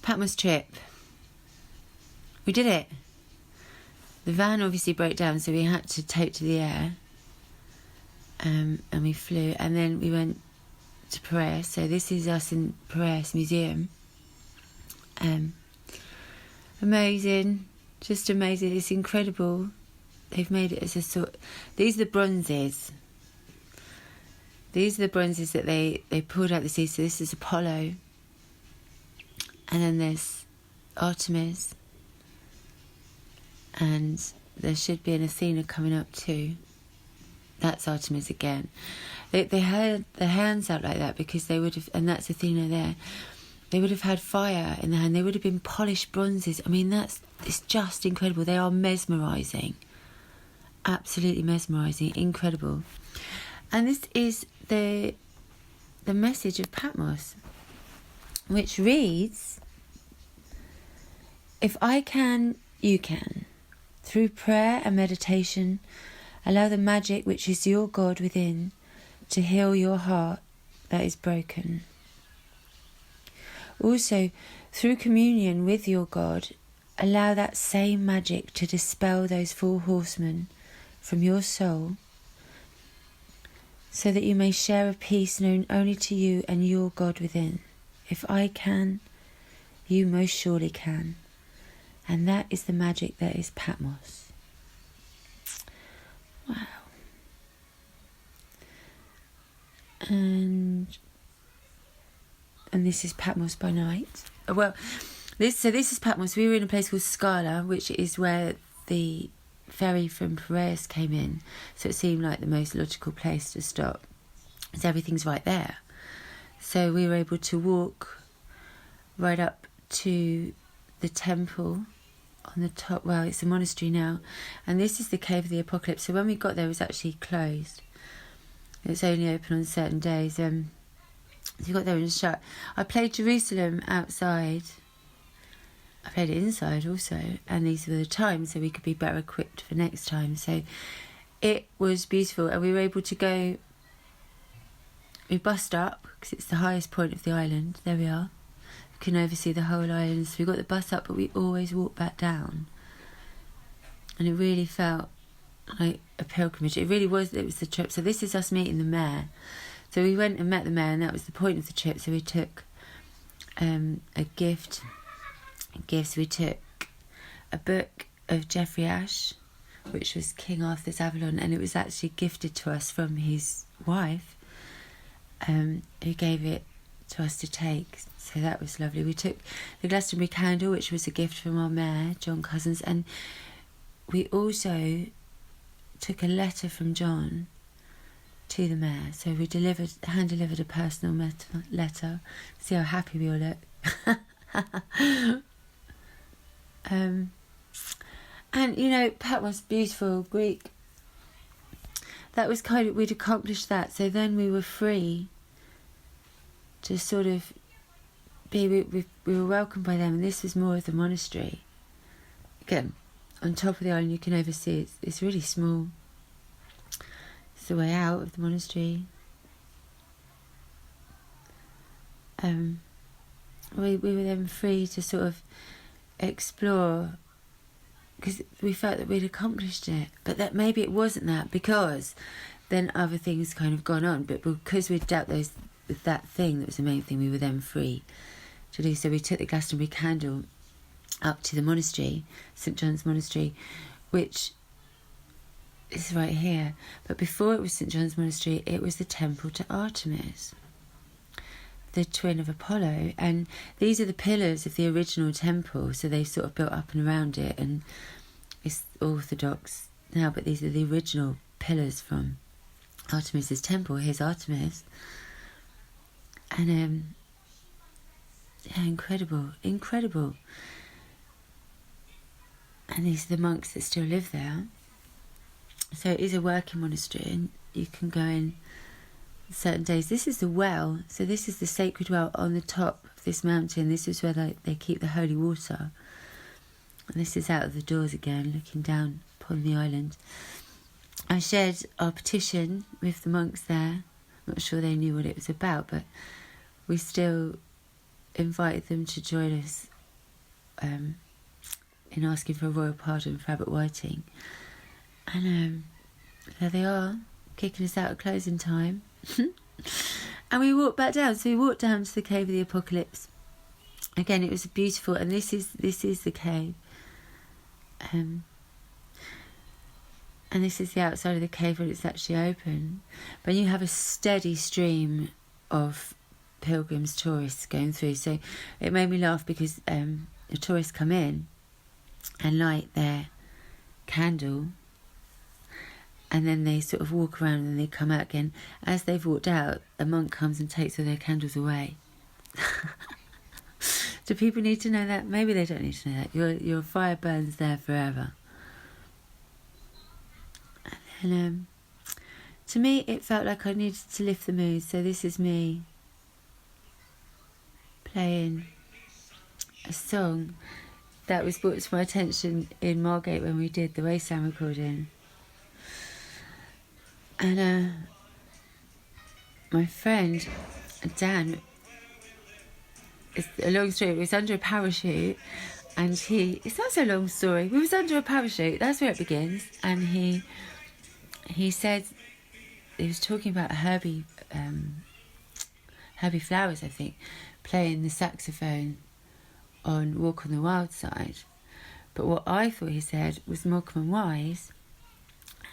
Patmos trip. We did it. The van obviously broke down, so we had to take to the air. And we flew, and then we went to Piraeus. So this is us in Piraeus Museum. Amazing, just amazing. It's incredible. They've made it as a sort. These are the bronzes. These are the bronzes that they pulled out the sea. So this is Apollo, and then there's Artemis, and there should be an Athena coming up too. That's Artemis again. They had their hands out like that because they would have, and that's Athena there. They would have had fire in their hand. They would have been polished bronzes. I mean, it's just incredible. They are mesmerising. Absolutely mesmerising. Incredible. And this is the message of Patmos, which reads, "If I can, you can. Through prayer and meditation, allow the magic which is your God within to heal your heart that is broken. Also, through communion with your God, allow that same magic to dispel those four horsemen from your soul, so that you may share a peace known only to you and your God within. If I can, you most surely can." And that is the magic that is Patmos. Wow. And this is Patmos by night. Well, this is Patmos. We were in a place called Scala, which is where the ferry from Piraeus came in. So it seemed like the most logical place to stop, because everything's right there. So we were able to walk right up to the temple on the top. Well, it's a monastery now, and this is the Cave of the Apocalypse. So when we got there, it was actually closed. It was only open on certain days. So you got there and it was shut. I played Jerusalem outside. I played it inside also, and these were the times, so we could be better equipped for next time. So it was beautiful, and we were able to go. We bussed up because it's the highest point of the island. There we are. We can oversee the whole island. So we got the bus up, but we always walked back down, and it really felt like a pilgrimage. It really was. It was the trip. So this is us meeting the mayor. So we went and met the mayor, and that was the point of the trip. So we took a gift. Gifts. We took a book of Geoffrey Ashe, which was King Arthur's Avalon, and it was actually gifted to us from his wife, who gave it to us to take. So that was lovely. We took the Glastonbury candle, which was a gift from our mayor, John Cousins, and we also took a letter from John to the mayor. So we hand delivered a personal letter. See how happy we all look. And you know, Patmos, beautiful Greek. That was kind of, we'd accomplished that. So then we were free to sort of we were welcomed by them, and this was more of the monastery. Again, on top of the island, you can oversee it's really small. It's the way out of the monastery. We were then free to sort of explore, because we felt that we'd accomplished it, but that maybe it wasn't that, because then other things kind of gone on, but because we'd dealt with that thing that was the main thing, we were then free to do. So we took the Glastonbury candle up to the monastery, St John's Monastery, which is right here, but before it was St John's Monastery, it was the temple to Artemis, the twin of Apollo, and these are the pillars of the original temple. So they sort of built up and around it, and it's Orthodox now, but these are the original pillars from Artemis's temple. Here's Artemis, and yeah, incredible. And these are the monks that still live there. So it is a working monastery, and you can go in certain days. This is the well, so this is the sacred well on the top of this mountain. This is where they keep the holy water, and this is out of the doors again, looking down upon the island. I shared our petition with the monks there. I'm not sure they knew what it was about, but we still invited them to join us in asking for a royal pardon for Abbot Whiting. And there they are, kicking us out at closing time. And we walked back down. So we walked down to the Cave of the Apocalypse. Again, it was beautiful, and this is the cave. And this is the outside of the cave when it's actually open. But you have a steady stream of pilgrims, tourists going through. So it made me laugh because the tourists come in and light their candle, and then they sort of walk around and they come out again. As they've walked out, a monk comes and takes all their candles away. Do people need to know that? Maybe they don't need to know that. Your fire burns there forever. And then, to me, it felt like I needed to lift the mood. So this is me playing a song that was brought to my attention in Margate when we did the Wasteland recording. And my friend Dan, it's a long story, he was under a parachute, and it's not so long story, we was under a parachute, that's where it begins, and he said, he was talking about Herbie Flowers, I think, playing the saxophone on Walk on the Wild Side. But what I thought he said was Morecambe and Wise,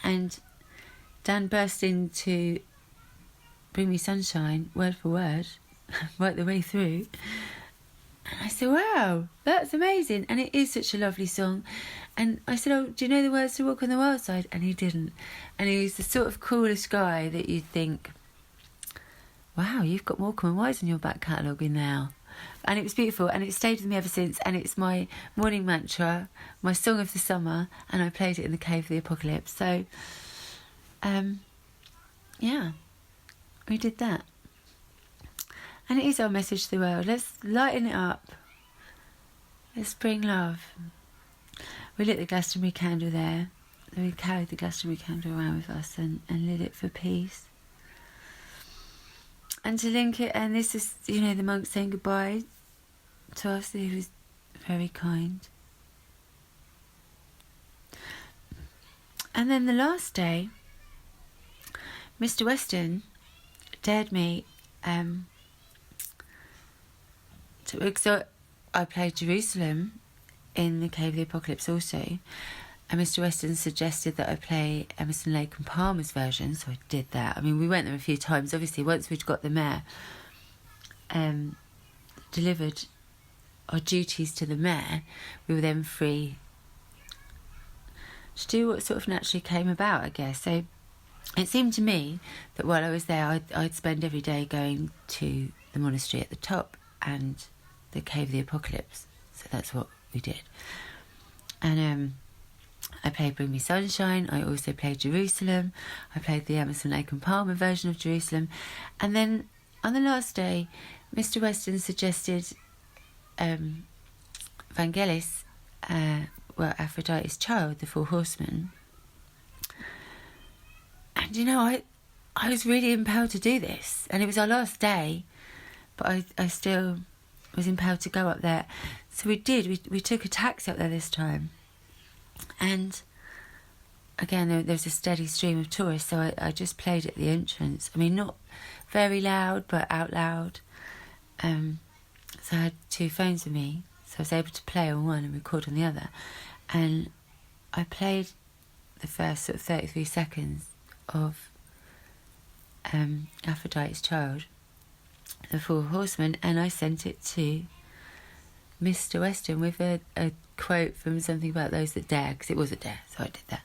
and Dan burst into Bring Me Sunshine, word for word, right the way through. And I said, wow, that's amazing. And it is such a lovely song. And I said, oh, do you know the words to Walk on the Wild Side? And he didn't. And he was the sort of coolest guy that you'd think, wow, you've got Morecambe and Wise in your back catalogue in now. And it was beautiful, and it stayed with me ever since, and it's my morning mantra, my song of the summer, and I played it in the Cave of the Apocalypse. So, yeah, we did that. And it is our message to the world. Let's lighten it up. Let's bring love. We lit the Glastonbury candle there. We carried the Glastonbury candle around with us and lit it for peace. And to link it, and this is, the monk saying goodbye to us. He was very kind. And then the last day, Mr. Weston dared me so I played Jerusalem in the Cave of the Apocalypse also, and Mr. Weston suggested that I play Emerson, Lake and Palmer's version, so I did that. I mean, we went there a few times. Obviously, once we'd got the mayor, delivered our duties to the mayor, we were then free to do what sort of naturally came about, I guess. So it seemed to me that while I was there, I'd spend every day going to the monastery at the top and the Cave of the Apocalypse. So that's what we did. And I played Bring Me Sunshine. I also played Jerusalem. I played the Emerson, Lake and Palmer version of Jerusalem. And then on the last day, Mr. Weston suggested Vangelis, Aphrodite's Child, the Four Horsemen. And I was really impelled to do this. And it was our last day, but I still was impelled to go up there. So we did. We took a taxi up there this time. And again, there was a steady stream of tourists, so I just played at the entrance. I mean, not very loud, but out loud. So I had two phones with me, so I was able to play on one and record on the other. And I played the first sort of 33 seconds of Aphrodite's Child, the Four Horsemen, and I sent it to Mr. Weston with a quote from something about those that dare, because it was a dare, so I did that.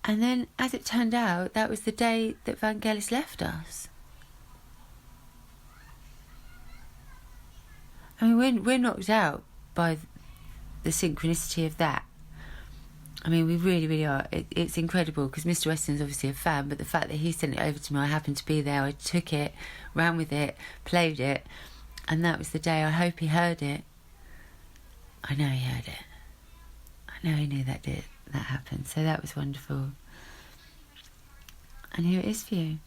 And then, as it turned out, that was the day that Vangelis left us. I mean, we're knocked out by the synchronicity of that. I mean, we really, really are. It's incredible, because Mr. Weston's obviously a fan, but the fact that he sent it over to me, I happened to be there, I took it, ran with it, played it, and that was the day. I hope he heard it. I know he heard it. I know he knew that happened. So that was wonderful. And here it is for you.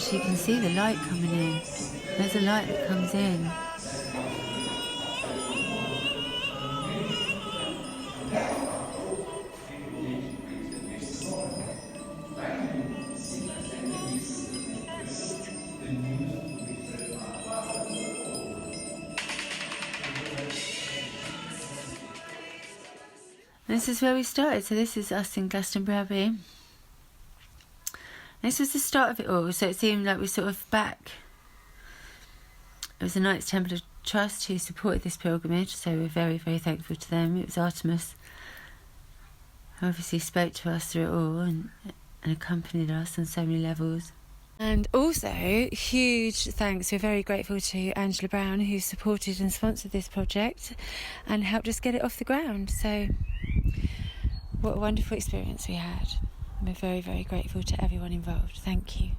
Actually, you can see the light coming in. There's a light that comes in. This is where we started. So this is us in Glastonbury. This was the start of it all. So it seemed like we're sort of back. It was the Knights Templar Trust who supported this pilgrimage, so we're very, very thankful to them. It was Artemis who obviously spoke to us through it all and accompanied us on so many levels. And also, huge thanks, we're very grateful to Angela Brown, who supported and sponsored this project and helped us get it off the ground. So what a wonderful experience we had. We're very, very grateful to everyone involved. Thank you.